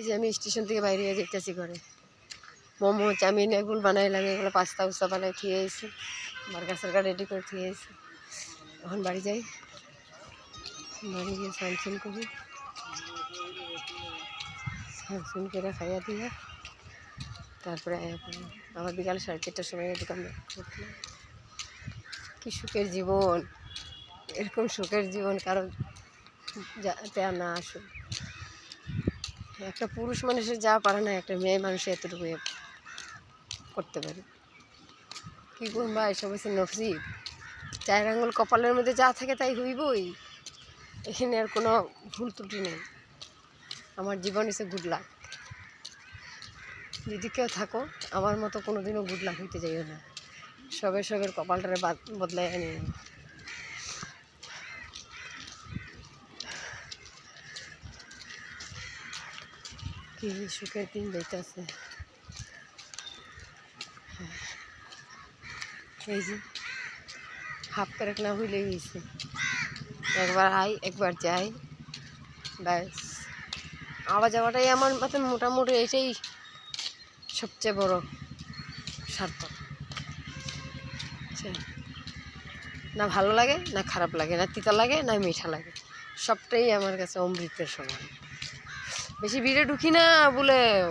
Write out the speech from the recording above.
যে আমি স্টেশন থেকে বাইরে যেতেছি ঘরে, মোমো চাউমিন এগুলো বানাইলাম, এগুলো পাস্তা উস্তা বানাই থিয়ে এসেছি, বার্গার সার্গার রেডি করে থিয়ে এসেছি। এখন বাড়ি যাই, বাড়ি গিয়ে স্নান করি, স্নান করে খাইয়া দিয়া তারপরে আবার বিকাল 4:30টার সময় দোকান করতে। কি সুখের জীবন, এরকম সুখের জীবন কারণ যাতে আর না আসুক। একটা পুরুষ মানুষের যা পারে না একটা মেয়ে মানুষের এতটুকু করতে পারে। কী করবা, এসব হচ্ছে নসিব। 4 আঙ্গুল কপালের মধ্যে যা থাকে তাই হইবই, এখানে আর কোনো ভুল ত্রুটি নেই। আমার জীবন হচ্ছে গুড লাক। যদি কেউ থাকো আমার মতো কোনো দিনও গুড লাক হইতে যাইও না, সবের কপালটারে বদলাই আনি। কি সুখের দিন যাইতেছে। এই যে হাফ ক্যারেট না হইলেই হয়েছে, একবার আই একবার যাই, ব্যাস। আওয়া যাওয়াটাই আমার মতে মোটামুটি এটাই সবচেয়ে বড় সার্থক। না ভালো লাগে না খারাপ লাগে, না তিতা লাগে না মিঠা লাগে, সবটাই আমার কাছে অমৃতের সমান। বেশি ভিড়ে ঢুকি না বলেও